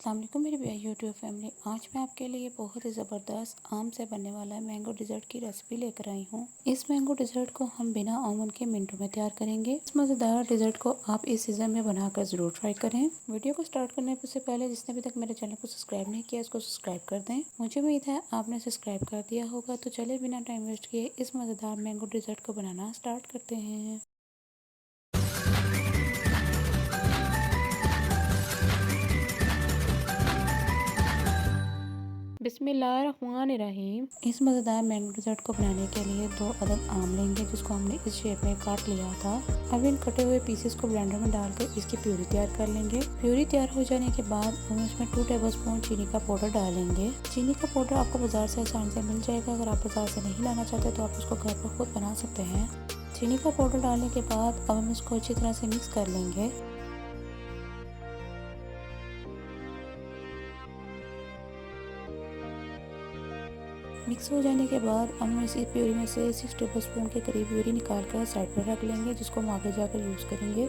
अस्सलाम वालेकुम मेरी प्यारी यूट्यूब फैमिली। आज मैं आपके लिए बहुत ही ज़बरदस्त आम से बनने वाला मैंगो डिज़र्ट की रेसिपी लेकर आई हूँ। इस मैंगो डिज़र्ट को हम बिना ओवन के मिनटों में तैयार करेंगे। इस मज़ेदार डिज़र्ट को आप इस सीज़न में बनाकर ज़रूर ट्राई करें। वीडियो को स्टार्ट करने से पहले जिसने अभी तक मेरे चैनल को सब्सक्राइब नहीं किया इसको सब्सक्राइब कर दें। मुझे उम्मीद है आपने सब्सक्राइब कर दिया होगा। तो चले बिना टाइम वेस्ट किए इस मज़ेदार मैंगो डिज़र्ट को बनाना स्टार्ट करते हैं। बिस्मिल्लाहिर्रहमानिर्रहीम। इस मज़ेदार मैंगो डिज़र्ट को बनाने के लिए 2 अदद आम लेंगे जिसको हमने इस शेप में काट लिया था। अब इन कटे हुए पीसेस को ब्लेंडर में डालकर इसकी प्यूरी तैयार कर लेंगे। प्यूरी तैयार हो जाने के बाद हम इसमें 2 टेबलस्पून चीनी का पाउडर डालेंगे। चीनी का पाउडर आपको बाजार से आसानी से मिल जाएगा। अगर आप बाजार से नहीं लाना चाहते तो आप उसको घर पर खुद बना सकते हैं। चीनी का पाउडर डालने के बाद अब हम इसको अच्छी तरह से मिक्स कर लेंगे। मिक्स हो जाने के बाद हम इसी प्यूरी में से 6 टेबलस्पून के करीब प्यूरी निकाल कर साइड पर रख लेंगे जिसको हम आगे जाकर यूज़ करेंगे।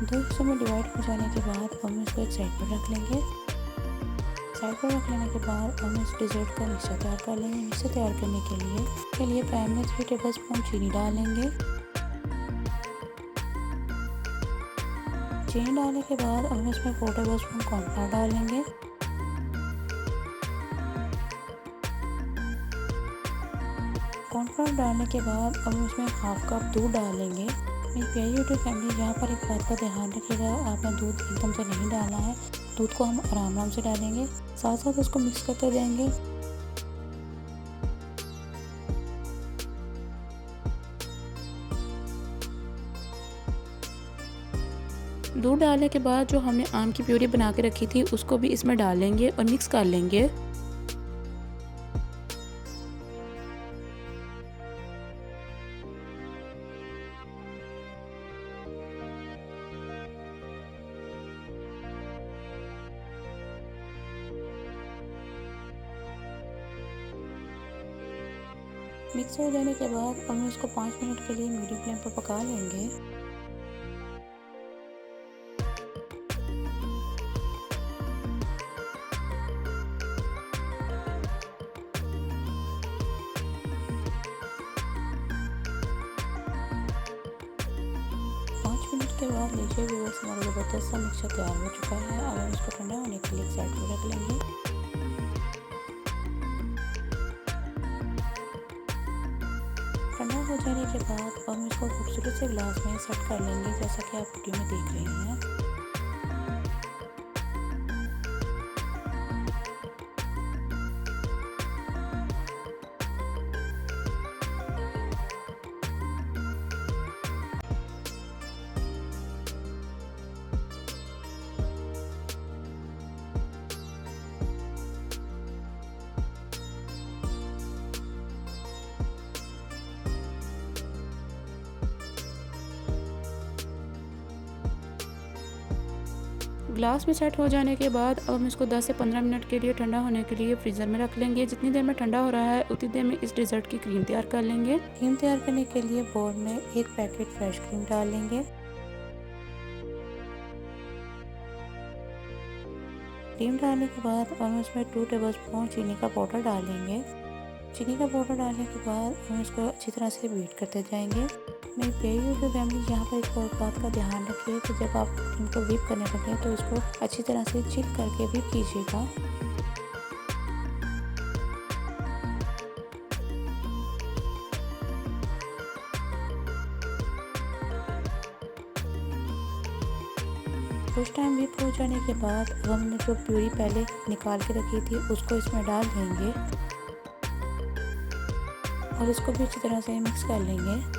दो हिस्सों में डिवाइड हो जाने के बाद हम इसको एक साइड पर रख लेंगे। साइड पर रख लेने के बाद हम इस डिज़र्ट का मिक्सचर तैयार कर लेंगे। मिक्सचर तैयार करने के लिए पैन में 3 टेबलस्पून चीनी डालेंगे। चीनी डालने के बाद हम इसमें 4 टेबलस्पून कॉर्नफ्लावर डालेंगे। कॉर्नफ्लावर डालने के बाद हम इसमें हाफ कप दूध डालेंगे। मेरी प्यारी यूट्यूब फैमिली, यहाँ पर एक बात का ध्यान रखिएगा, आपने दूध एकदम से नहीं डालना है। दूध को हम आराम आराम से डालेंगे, साथ साथ उसको मिक्स करते जाएंगे। दूध डालने के बाद जो हमने आम की प्यूरी बना के रखी थी उसको भी इसमें डालेंगे और मिक्स कर लेंगे। मिक्स हो जाने के बाद हम इसको 5 मिनट के लिए मीडियम फ्लेम पर पका लेंगे। के बाद लीजिए व्यूअर्स, हमारा ज़बरदस्त सा मिक्सचर तैयार हो चुका है। अब हम इसको ठंडा होने के लिए साइड पर रख लेंगे। ठंडा हो जाने के बाद हम इसको खूबसूरत से ग्लास में सेट कर लेंगे जैसा कि आप वीडियो में देख रहे हैं। ग्लास में सेट हो जाने के बाद अब हम इसको 10 से 15 मिनट के लिए ठंडा होने के लिए फ्रीज़र में रख लेंगे। जितनी देर में ठंडा हो रहा है उतनी देर में इस डिज़र्ट की क्रीम तैयार कर लेंगे। क्रीम तैयार करने के लिए बोल में 1 पैकेट फ्रेश क्रीम डाल लेंगे। क्रीम डालने के बाद हम इसमें 2 टेबलस्पून चीनी का पाउडर डालेंगे। चीनी का पाउडर डालने के बाद हम इसको अच्छी तरह से बीट करते जाएंगे। मेरी प्यारी यूट्यूब फैमिली, यहाँ पर एक और बात का ध्यान रखिए कि जब आप इनको व्हिप करने लगें तो इसको अच्छी तरह से चिप करके व्हिप कीजिएगा। कुछ टाइम व्हिप हो जाने के बाद अब हमने जो प्यूरी पहले निकाल के रखी थी उसको इसमें डाल देंगे और इसको भी अच्छी तरह से मिक्स कर लेंगे।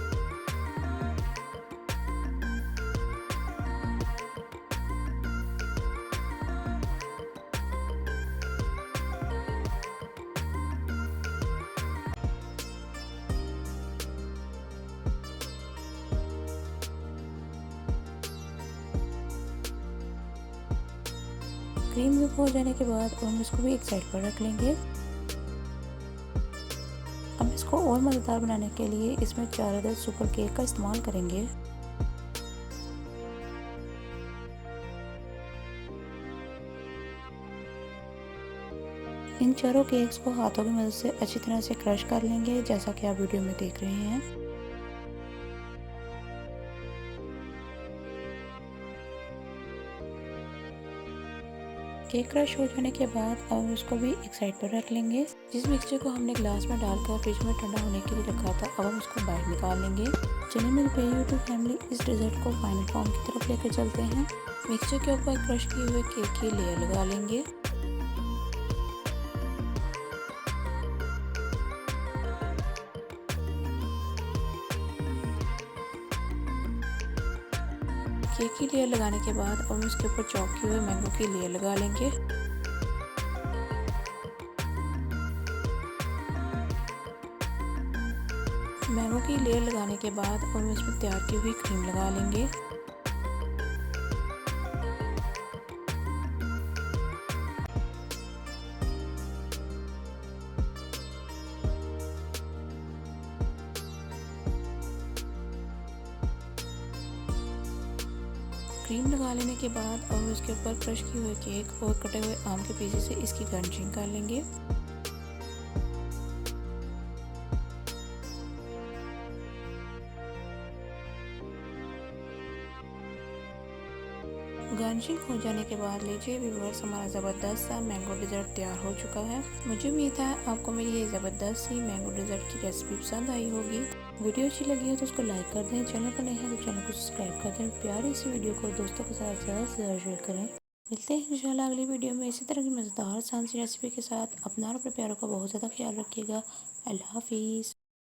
क्रीम विप हो जाने के बाद हम इसको भी एक साइड पर रख लेंगे। अब इसको और मज़ेदार बनाने के लिए इसमें 4 अदद सुपर केक का इस्तेमाल करेंगे। इन चारों केक्स को हाथों की मदद से अच्छी तरह से क्रश कर लेंगे, जैसा कि आप वीडियो में देख रहे हैं। केक क्रश हो जाने के बाद अब इसको भी एक साइड पर रख लेंगे। जिस मिक्सचर को हमने ग्लास में डालकर फ्रिज में ठंडा होने के लिए रखा था, अब हम उसको बाहर निकाल लेंगे। चलिए मेरी प्यारी यूट्यूब फैमिली, इस डेजर्ट को फाइनल फॉर्म की तरफ लेकर चलते हैं। मिक्सचर के ऊपर क्रश किए हुए केक की लेयर लगा लेंगे। केक की लेयर लगाने के बाद अब हम इसके ऊपर चॉप किए हुए मैंगो की लेयर लगा लेंगे। मैंगो की लेयर लगाने के बाद अब हम इसमें तैयार की हुई क्रीम लगा लेंगे। क्रीम लगा लेने के बाद अब हम इसके ऊपर क्रश किए हुए केक और कटे हुए आम के पीसेस से इसकी गार्निशिंग कर लेंगे। गार्निशिंग हो जाने के बाद लीजिए व्यूअर्स, हमारा ज़बरदस्त सा मैंगो डिज़र्ट तैयार हो चुका है। मुझे उम्मीद है आपको मेरी ये ज़बरदस्त सी मैंगो डिज़र्ट की रेसिपी पसंद आई होगी। वीडियो अच्छी लगी हो तो उसको लाइक कर दें, चैनल पर नए हैं तो चैनल को सब्सक्राइब कर दें, प्यारी सी वीडियो को दोस्तों के साथ ज़्यादा से ज़्यादा शेयर करें। मिलते हैं इंशाल्लाह अगली वीडियो में इसी तरह की मज़ेदार आसान सी रेसिपी के साथ। अपना और अपने प्यारों का बहुत ज़्यादा ख्याल रखिएगा। अल्लाह हाफिज़।